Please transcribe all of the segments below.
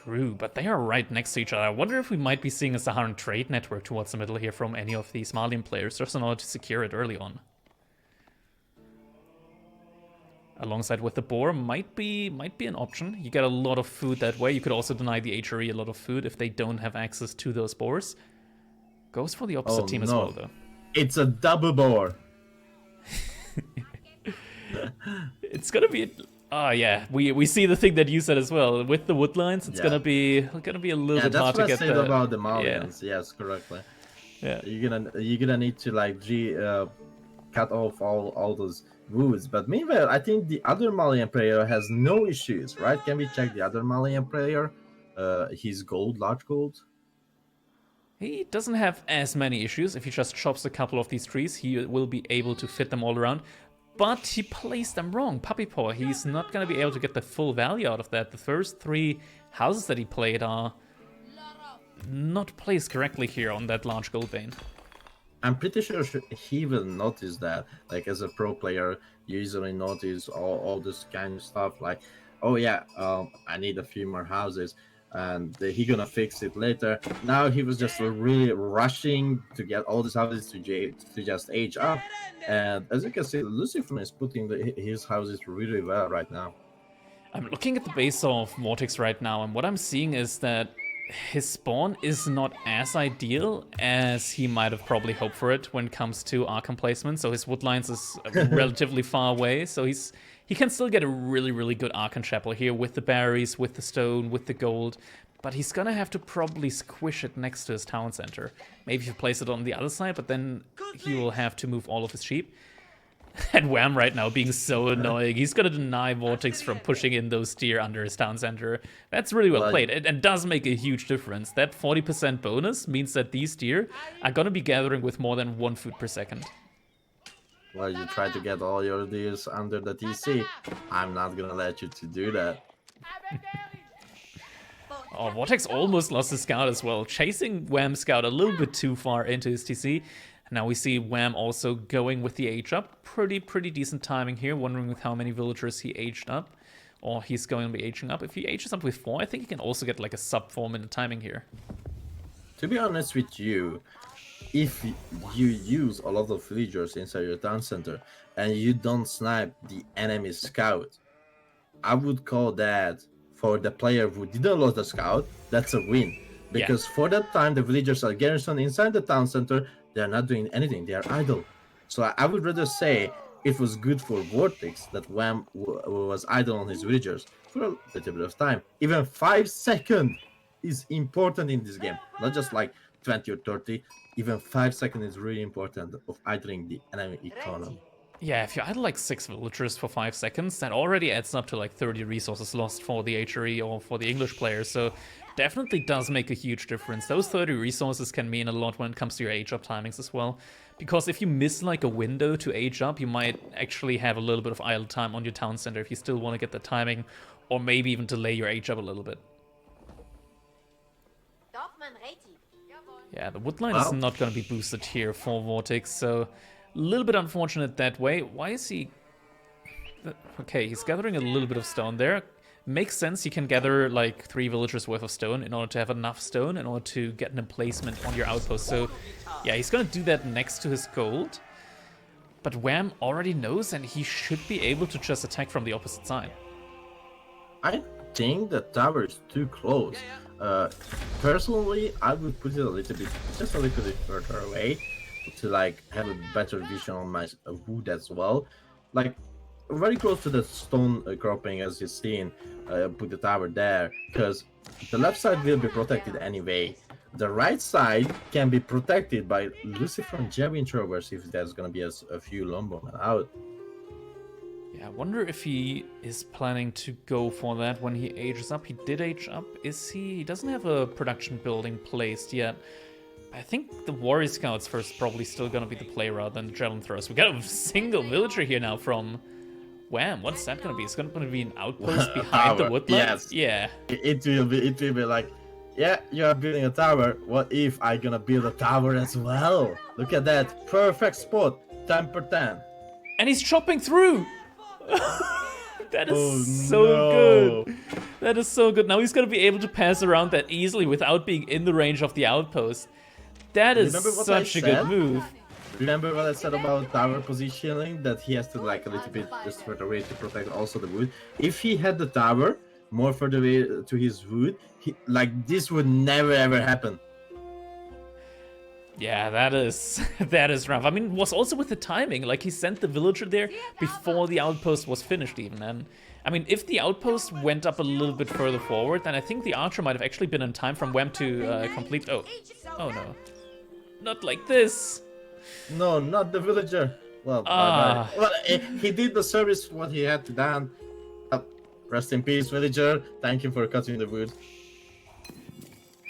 true, but they are right next to each other. I wonder if we might be seeing a Saharan trade network towards the middle here from any of these Malian players, just in order to secure it early on. Alongside with the boar might be an option. You get a lot of food that way. You could also deny the HRE a lot of food if they don't have access to those boars. Goes for the opposite team as well, though. It's a double boar. It's gonna be. Oh yeah, we see the thing that you said as well with the woodlines. It's gonna be a little bit hard to get. That's what I said about the Malians. Yeah. Yes, correctly. Yeah. You're gonna need to like cut off all those woods. But meanwhile, I think the other Malian player has no issues, right? Can we check the other Malian player? His gold, large gold. He doesn't have as many issues. If he just chops a couple of these trees, he will be able to fit them all around. But he placed them wrong. PuppyPaw, he's not going to be able to get the full value out of that. The first 3 houses that he played are not placed correctly here on that large gold vein. I'm pretty sure he will notice that. Like, as a pro player, you usually notice all this kind of stuff. Like, oh yeah, I need a few more houses. And he gonna fix it later. Now he was just really rushing to get all these houses to just age up. And as you can see, Lucifron is putting his houses really well right now. I'm looking at the base of VortiX right now, and what I'm seeing is that his spawn is not as ideal as he might have probably hoped for it when it comes to Arkham placement. So his woodlines is relatively far away, so he can still get a really, really good Archon Chapel here with the berries, with the stone, with the gold. But he's gonna have to probably squish it next to his town center. Maybe if you place it on the other side, but then he will have to move all of his sheep. And Wam right now being so annoying. He's gonna deny VortiX from pushing in those deer under his town center. That's really well played. It does make a huge difference. That 40% bonus means that these deer are gonna be gathering with more than 1 food per second. Well, you try to get all your deers under the TC. I'm not gonna let you to do that. Oh, VortiX almost lost his scout as well, chasing Wam's scout a little bit too far into his TC. Now we see Wam also going with the age up. Pretty decent timing here, wondering with how many villagers he aged up. Or he's going to be aging up. If he ages up with 4, I think he can also get like a sub 4 minute timing here. To be honest with you, if you use a lot of villagers inside your town center and you don't snipe the enemy scout, I would call that, for the player who didn't lose the scout, that's a win. Because for that time, the villagers are garrisoned inside the town center, they're not doing anything, they are idle. So I would rather say it was good for VortiX that Wam was idle on his villagers for a little bit of time. Even 5 seconds is important in this game, not just like 20 or 30. Even 5 seconds is really important of idling the enemy economy. Yeah, if you idle like 6 villagers for 5 seconds, that already adds up to like 30 resources lost for the HRE or for the English players, so definitely does make a huge difference. Those 30 resources can mean a lot when it comes to your age up timings as well, because if you miss like a window to age up, you might actually have a little bit of idle time on your town center if you still want to get the timing, or maybe even delay your age up a little bit. Yeah, the woodline is not going to be boosted here for VortiX, so a little bit unfortunate that way. Why is he... Okay, he's gathering a little bit of stone there. Makes sense, you can gather like 3 villagers worth of stone in order to have enough stone in order to get an emplacement on your outpost. So yeah, he's going to do that next to his gold. But Wam already knows, and he should be able to just attack from the opposite side. I think the tower is too close. Personally, I would put it a little bit, just a little bit further away to like have a better vision on my wood as well. Like very close to the stone cropping as you've seen, put the tower there, because the left side will be protected anyway. The right side can be protected by LucifroN javelin throwers if there's gonna be a few Lombowmen out. Yeah, I wonder if he is planning to go for that when he ages up. He did age up, is he? He doesn't have a production building placed yet. I think the Warrior Scouts first probably still gonna be the play rather than the Javelin Throwers. We got a single villager here now from Wam. What's that gonna be? It's gonna be an outpost behind the woodland? Yes. Yeah. It will be like, yeah, you are building a tower. What if I gonna build a tower as well? Look at that. Perfect spot. 10 per 10. And he's chopping through! That is Oh, so no. good. That is so good. Now he's gonna be able to pass around that easily without being in the range of the outpost. That is Remember what I such a good said? move. Remember what I said about tower positioning? That he has to like a little bit just further away to protect also the wood. If he had the tower more further away to his wood, like this would never ever happen. Yeah, that is that is rough. I mean, it was also with the timing. Like he sent the villager there before the outpost was finished even. And I mean, if the outpost went up a little bit further forward, then I think the archer might have actually been in time from Wam to complete. Oh no, not like this. No, not the villager. Well, bye-bye. Well, he did the service what he had to done. Rest in peace, villager. Thank you for cutting the wood.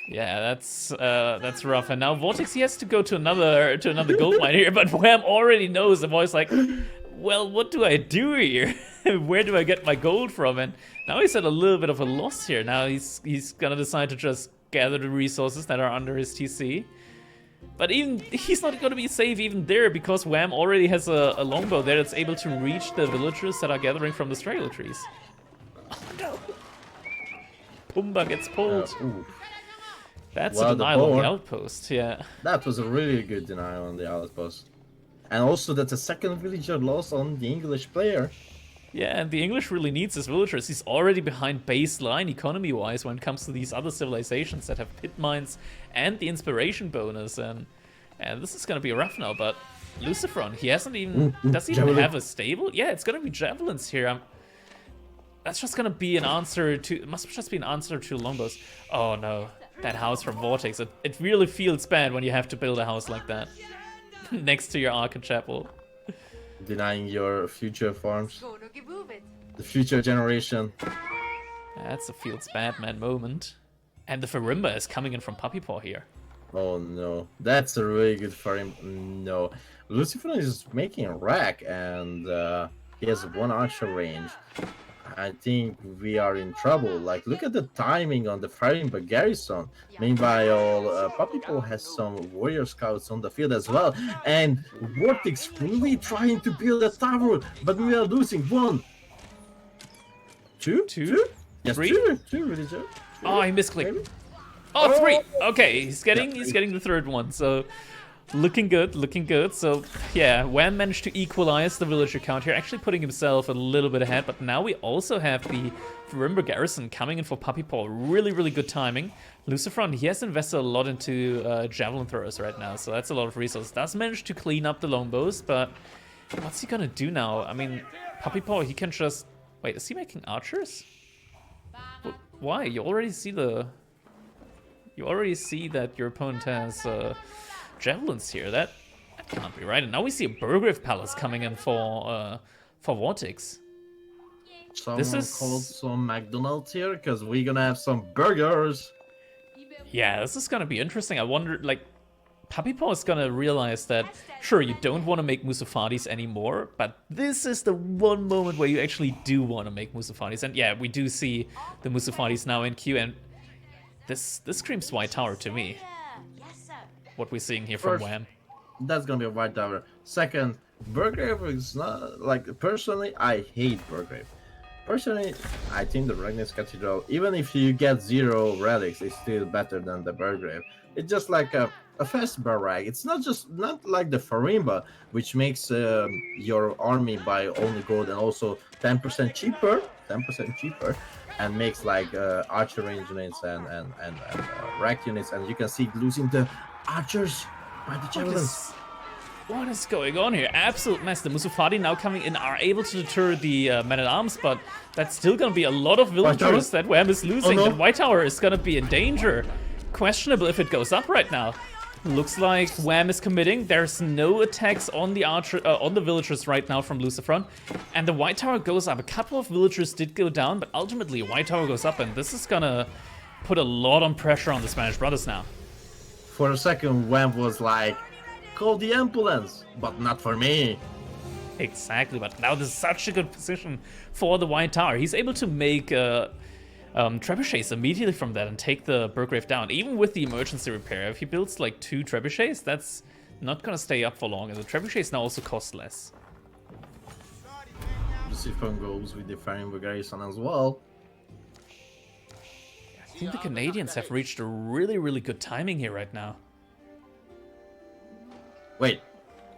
Yeah, that's rough. And now VortiX, he has to go to another gold mine here, but Wham already knows. The voice like, well, what do I do here? Where do I get my gold from? And now he's at a little bit of a loss here. Now he's gonna decide to just gather the resources that are under his TC. But even he's not gonna be safe even there because Wham already has a longbow there that's able to reach the villagers that are gathering from the straggler trees. Oh no! Pumba gets pulled. That's a denial on the outpost, yeah. That was a really good denial on the outpost. And also that's a second villager loss on the English player. Yeah, and the English really needs his villagers. He's already behind baseline economy-wise when it comes to these other civilizations that have pit mines and the inspiration bonus. And this is gonna be rough now, but Lucifron, he hasn't even... does he even have a stable? Yeah, it's gonna be javelins here. That's just gonna be an answer to... It must just be an answer to longbows. Oh no. That house from VortiX, it really feels bad when you have to build a house like that. Next to your Arca Chapel. Denying your future farms. The future generation. That's a feels bad man moment. And the Farimba is coming in from PuppyPaw here. Oh no. That's a really good for him. No. LucifroN is making a rack and he has one archer range. I think we are in trouble. Like, look at the timing on the Farimba garrison. Meanwhile, PuppyPaw has some warrior scouts on the field as well. And VortiX really trying to build a tower, but we are losing. 1, 2, 2? Yes, 3? 2 villager. Oh, he misclicked. Oh, 3. Okay, he's getting the third one. So looking good, looking good. So yeah, Wham managed to equalize the villager count here, actually putting himself a little bit ahead. But now we also have the Farimba garrison coming in for PuppyPaw. Really, really good timing. Lucifron, he has invested a lot into javelin throwers right now, so that's a lot of resources. Does manage to clean up the longbows, but what's he gonna do now? I mean, PuppyPaw, he can just... Wait, is he making archers? Why? You already see that your opponent has javelins here. That can't be right. And now we see a Burgrave Palace coming in for VortiX. Someone called some McDonald's here because we're gonna have some burgers. Yeah, this is gonna be interesting. I wonder, like, PuppyPaw is gonna realize that, sure, you don't want to make Musafaris anymore, but this is the one moment where you actually do want to make Musafaris. And yeah, we do see the Musafaris now in queue, and this screams White Tower to me. What we're seeing here from Wham. That's gonna be a White Tower. Second, Burgrave is not, like, personally, I hate Burgrave. Personally, I think the Ragnar's Cathedral, even if you get 0 relics, is still better than the Burgrave. It's just like a fast barrack. It's not like the Farimba, which makes your army buy only gold and also 10% cheaper, and makes like archer range units and rack units, and you can see losing the archers by the javelins. What is going on here? Absolute mess. The Musufadi now coming in are able to deter the men-at-arms, but that's still going to be a lot of villagers that Wham is losing. And White Tower is going to be in danger. Questionable if it goes up right now. Looks like Wham is committing. There's no attacks on the on the villagers right now from Lucifron. And the White Tower goes up. A couple of villagers did go down, but ultimately White Tower goes up, and this is going to put a lot on pressure on the Spanish brothers now. For a second, Wham was like, call the ambulance, but not for me. Exactly, but now this is such a good position for the White Tower. He's able to make trebuchets immediately from that and take the Burgrave down. Even with the emergency repair, if he builds like 2 trebuchets, that's not gonna stay up for long, and the trebuchets now also cost less. Lucifron goes with the Firing Garrison as well. I think the Canadians have reached a really good timing here right now. Wait,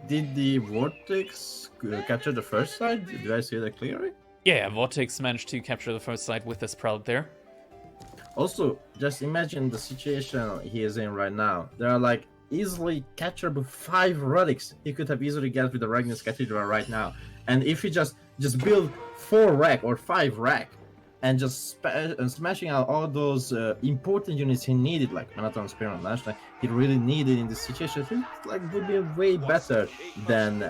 did the VortiX capture the first side? Did I see that clearly? Yeah, VortiX managed to capture the first side with this Proud there. Also, just imagine the situation he is in right now. There are like easily catchable 5 relics he could have easily get with the Ragnar's Cathedral right now. And if he just build 4 rack or 5 rack and just smashing out all those important units he needed, like Manaton, Spear, and National, he really needed in this situation, I think like would be way better than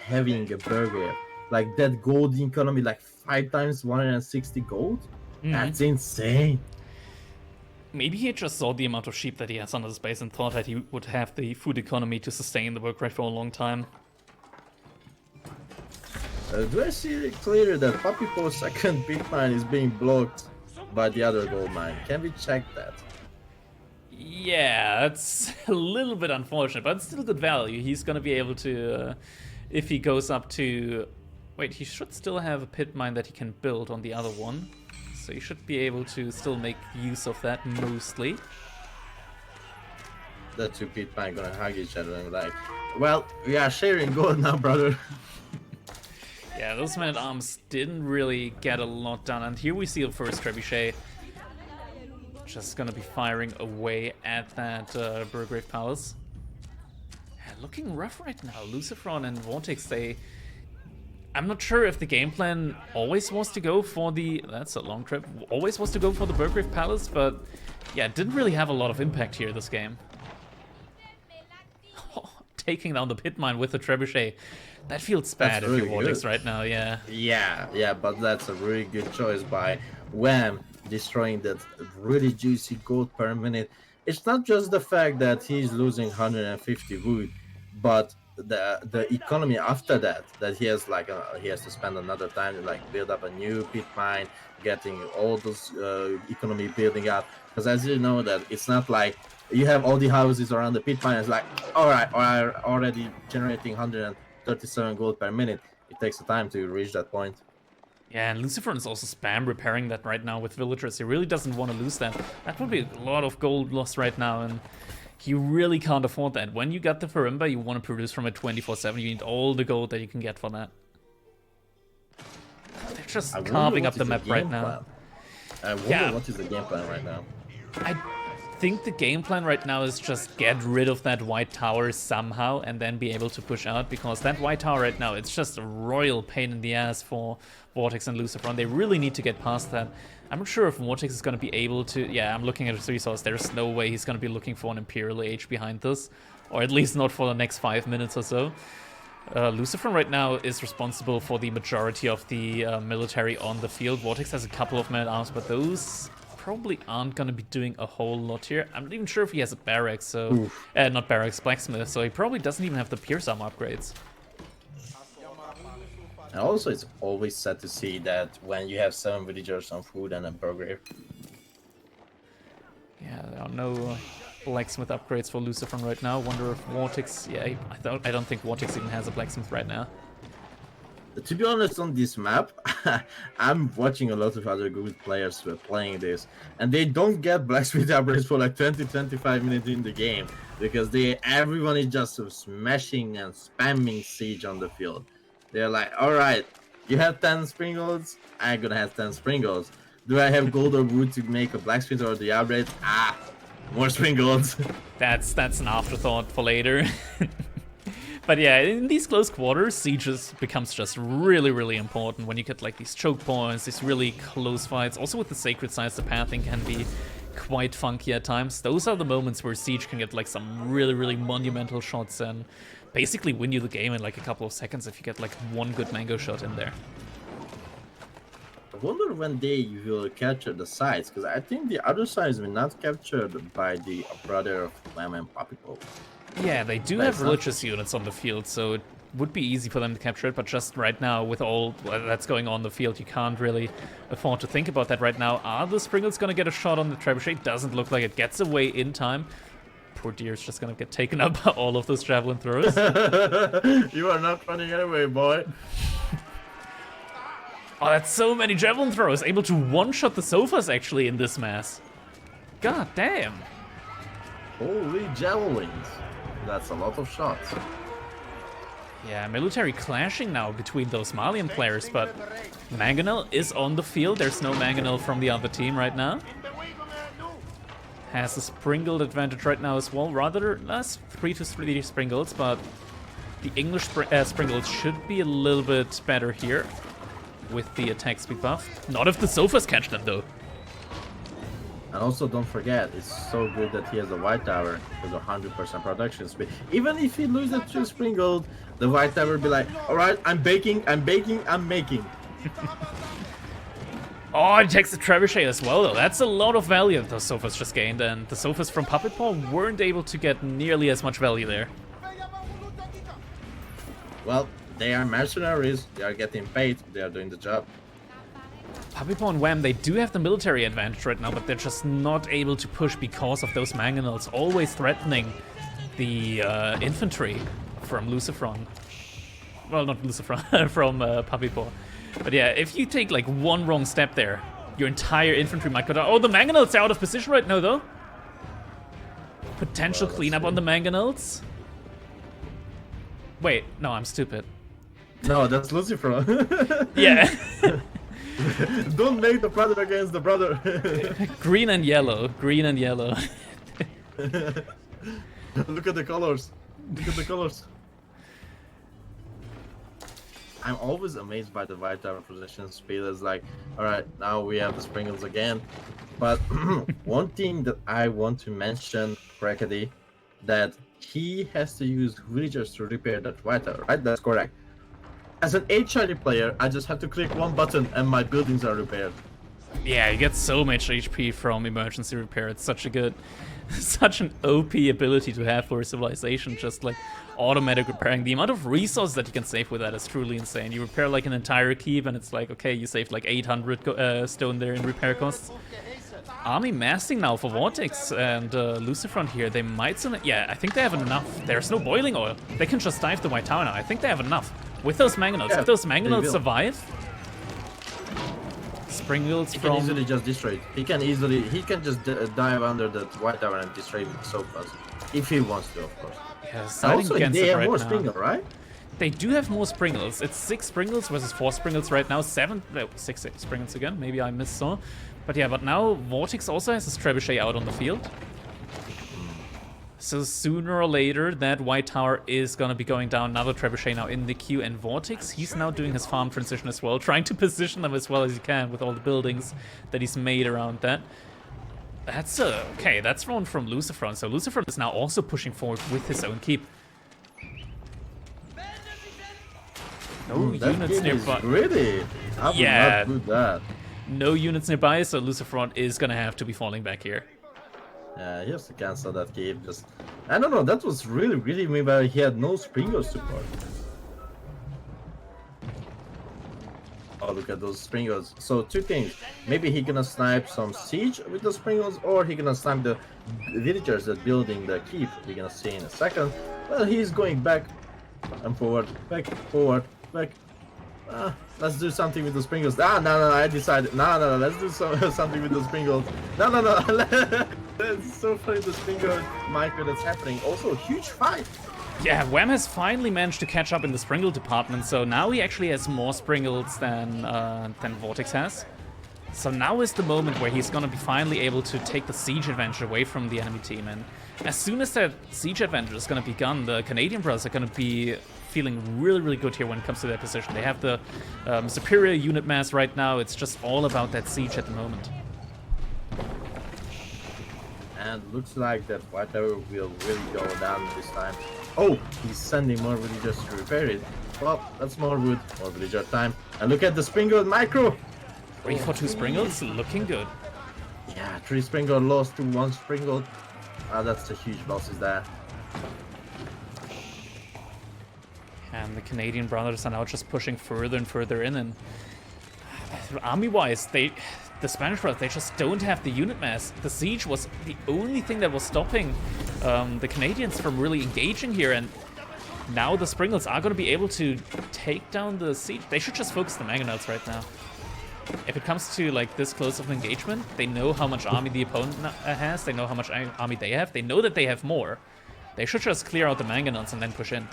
having a burger. Like that gold economy, like 5 times 160 gold? That's insane. Maybe he just saw the amount of sheep that he has under his base and thought that he would have the food economy to sustain the work rate for a long time. Do I see it clear that PuppyPaw's second big mine is being blocked by the other gold mine? Can we check that? Yeah, that's a little bit unfortunate, but it's still good value. He's gonna be able to, if he goes up to... Wait, he should still have a pit mine that he can build on the other one. So you should be able to still make use of that mostly. The 2 pit mine gonna hug each other and like, well, we are sharing gold now, brother. Yeah, those men-at-arms didn't really get a lot done, and here we see the first Trebuchet just gonna be firing away at that Burgrave Palace. Yeah, looking rough right now. Lucifron and VortiX, I'm not sure if the game plan always was to go for the... That's a long trip. Always was to go for the Burgrave Palace, but yeah, it didn't really have a lot of impact here this game. Oh, taking down the pit mine with the Trebuchet. That feels bad if you're VortiX right now, yeah. Yeah, but that's a really good choice by Wam, destroying that really juicy gold per minute. It's not just the fact that he's losing 150 wood, but the economy after that he has like he has to spend another time to like build up a new pit mine, getting all those economy building up, because as you know that it's not like you have all the houses around the pit mine. It's like all right, already generating 137 gold per minute. It takes the time to reach that point. Yeah, and Lucifron is also spam repairing that right now with villagers. He really doesn't want to lose that. That would be a lot of gold lost right now, and you really can't afford that. When you got the Farimba, you want to produce from it 24/7. You need all the gold that you can get for that. They're just carving up the map right now. I wonder what is the game plan right now. I think the game plan right now is just get rid of that white tower somehow and then be able to push out, because that white tower right now, it's just a royal pain in the ass for VortiX and Lucifron. They really need to get past that. I'm not sure if VortiX is going to be able to... Yeah, I'm looking at his resource. There's no way he's going to be looking for an Imperial Age behind this. Or at least not for the next 5 minutes or so. Lucifron right now is responsible for the majority of the military on the field. VortiX has a couple of men-at-arms, but those probably aren't going to be doing a whole lot here. I'm not even sure if he has a barracks, so... not barracks, blacksmith, so he probably doesn't even have the Pierce Arm upgrades. And also, it's always sad to see that when you have 7 villagers on food and a burger. Yeah, there are no blacksmith upgrades for Lucifron right now. Wonder if VortiX... Yeah, I don't think VortiX even has a blacksmith right now. To be honest, on this map, I'm watching a lot of other good players who are playing this, and they don't get blacksmith upgrades for like 20-25 minutes in the game, because everyone is just smashing and spamming siege on the field. They're like, all right, you have 10 springles, I'm gonna have 10 springles. Do I have gold or wood to make a blacksmith or the upgrade? More springles. That's an afterthought for later. But yeah, in these close quarters, sieges becomes just really important when you get like these choke points, these really close fights. Also with the sacred sites, the pathing can be quite funky at times. Those are the moments where siege can get like some really monumental shots and basically win you the game in like a couple of seconds if you get like one good mango shot in there. I wonder when they will capture the sides, because I think the other sides were not captured by the brother of Wam and PuppyPaw. Yeah, they do have religious units on the field, so it would be easy for them to capture it, but just right now, with all that's going on the field, you can't really afford to think about that right now. Are the Springles gonna get a shot on the Trebuchet? Doesn't look like it. Gets away in time. Poor deer's just gonna get taken up by all of those javelin throws. You are not running away, boy. Oh, that's so many javelin throws. Able to one-shot the sofas actually in this mess. God damn. Holy javelins. That's a lot of shots. Yeah, military clashing now between those Malian players, but Mangonel is on the field. There's no Mangonel from the other team right now. Has a Springled advantage right now as well. Rather less 3-3 Springles, but the English Springles should be a little bit better here with the attack speed buff. Not if the sofas catch them though. And also don't forget, it's so good that he has a white tower with 100% production speed. Even if he loses 2 Springled, the white tower will be like, alright, I'm baking, I'm making. Oh, it takes the trebuchet as well though. That's a lot of value that those sofas just gained, and the sofas from PuppyPaw weren't able to get nearly as much value there. Well, they are mercenaries, they are getting paid, they are doing the job. PuppyPaw and Wam, they do have the military advantage right now, but they're just not able to push because of those Mangonels always threatening the infantry from Lucifron. Well, not Lucifron, from PuppyPaw. But yeah, if you take like one wrong step there, your entire infantry might go down. Oh, the Mangonels are out of position right now, though. Potential cleanup on the Mangonels. Wait, no, I'm stupid. No, that's Lucifron. Yeah. Don't make the brother against the brother. Green and yellow. Green and yellow. Look at the colors. Look at the colors. I'm always amazed by the white tower position speed. It's like, alright, now we have the Springles again. But one thing that I want to mention, Crackedy, that he has to use villagers to repair that white tower, right? That's correct. As an HRD player, I just have to click one button and my buildings are repaired. Yeah, you get so much HP from emergency repair. It's such a good, such an OP ability to have for a civilization, just like automatic repairing. The amount of resources that you can save with that is truly insane. You repair like an entire keep and it's like, okay, you saved like 800 stone there in repair costs. Army massing now for VortiX and Lucifron here. They might soon... Yeah, I think they have enough. There's no boiling oil. They can just dive the white tower now. I think they have enough. With those Mangonels. Yeah, if those Mangonels survive... Springles from... He can easily just destroy it. He can just dive under that white tower and destroy it so fast. If he wants to, of course. Yeah, also, they have right more now. Springle, right? They do have more Springles. It's 6 Springles versus 4 Springles right now. 6 Springles again. Maybe I missaw. But yeah, but now VortiX also has his trebuchet out on the field. So sooner or later, that white tower is gonna be going down. Another trebuchet now in the queue, and VortiX, he's now doing his farm transition as well, trying to position them as well as he can with all the buildings that he's made around that. That's okay, that's one from Lucifron. So Lucifron is now also pushing forward with his own keep. No units nearby. Really? I would not do that. No units nearby, so Lucifron is gonna have to be falling back here. Yeah, he has to cancel that keep. Just, I don't know. That was really me, but he had no Springle support. Oh, look at those Springles. So 2 things. Maybe he gonna snipe some siege with the Springles, or he gonna snipe the villagers that building the keep. We're gonna see in a second. Well, he's going back and forward, back, forward, back. Let's do something with the Springles. No, I decided. No, let's do something with the Springles. No. That's so funny, the Springle micro that's happening. Also, huge fight. Yeah, Wam has finally managed to catch up in the Springle department, so now he actually has more Springles than VortiX has. So now is the moment where he's gonna be finally able to take the siege advantage away from the enemy team, and as soon as that siege advantage is gonna be gone, the Canadian brothers are gonna be feeling really good here when it comes to their position. They have the superior unit mass right now. It's just all about that siege at the moment. And looks like that white tower will really go down this time. Oh, he's sending more villagers to repair it. Well, that's more wood, more villager time. And look at the Springle micro. 3 for 2 Springles, looking good. Yeah, 3 Springle lost to 1 Springle. That's a huge losses there. And the Canadian brothers are now just pushing further and further in, and army-wise, the Spanish brothers, they just don't have the unit mass. The siege was the only thing that was stopping the Canadians from really engaging here, and now the Springles are going to be able to take down the siege. They should just focus the Mangonels right now. if it comes to like this close of an engagement, they know how much army the opponent has, they know how much army they have, they know that they have more. They should just clear out the mangonels and then push in.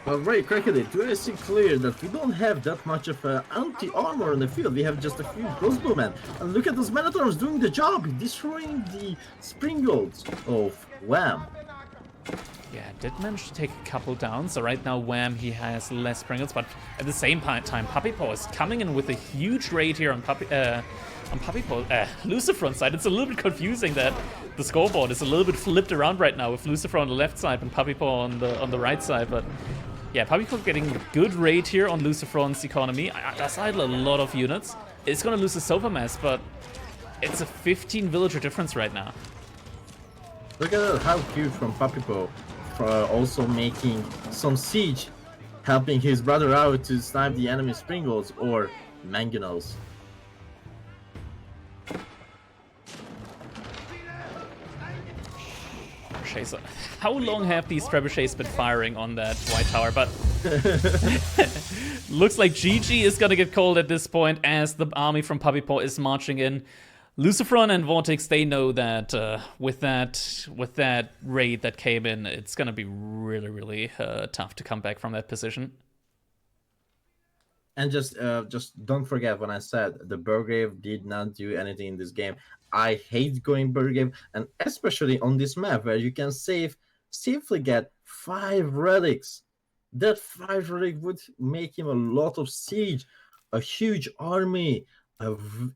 Well, right, Crackedy, do I see clear that we don't have that much of anti-armor in the field? We have just a few crossbowmen. And look at those Minotaurs doing the job, destroying the springolds of Wam. Yeah, did manage to take a couple down. So right now, Wam, he has less Pringles, but at the same time, PuppyPaw is coming in with a huge raid here on PuppyPaw, Lucifron side. It's a little bit confusing that the scoreboard is a little bit flipped around right now with Lucifron on the left side and PuppyPaw on the right side. But yeah, PuppyPaw getting a good raid here on Lucifron's economy. That's idle a lot of units. It's gonna lose the Sofa Mass, but it's a 15 villager difference right now. Look at how cute from PuppyPaw. Also making some siege, helping his brother out to snipe the enemy springolds or mangonels. How long have these trebuchets been firing on that white tower? But looks like GG is gonna get called at this point as the army from PuppyPaw is marching in. Lucifron and VortiX, they know that with that raid that came in, it's gonna be really tough to come back from that position. And just don't forget when I said the Burgrave did not do anything in this game. I hate going Burgrave, and especially on this map where you can safely get 5 relics. That 5 relic would make him a lot of siege, a huge army,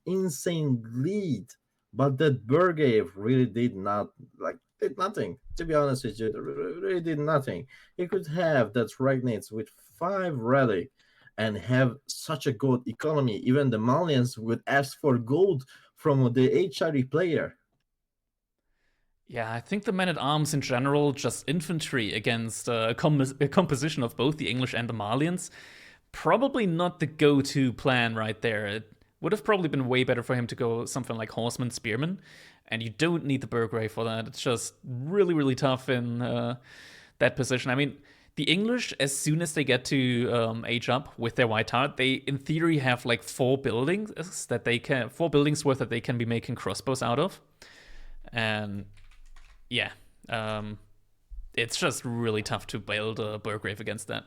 insane lead, but that Burgrave really did nothing. To be honest with you, it really did nothing. He could have that Ragnates with 5 relic and have such a good economy. Even the Malians would ask for gold from the HRE player. Yeah, I think the men-at-arms in general, just infantry against a composition of both the English and the Malians, probably not the go-to plan right there. It would have probably been way better for him to go something like Horseman, Spearman, and you don't need the Burgrave for that. It's just really tough in that position. I mean, the English, as soon as they get to age up with their white heart, they in theory have like 4 buildings worth that they can be making crossbows out of, and yeah, it's just really tough to build a Burgrave against that.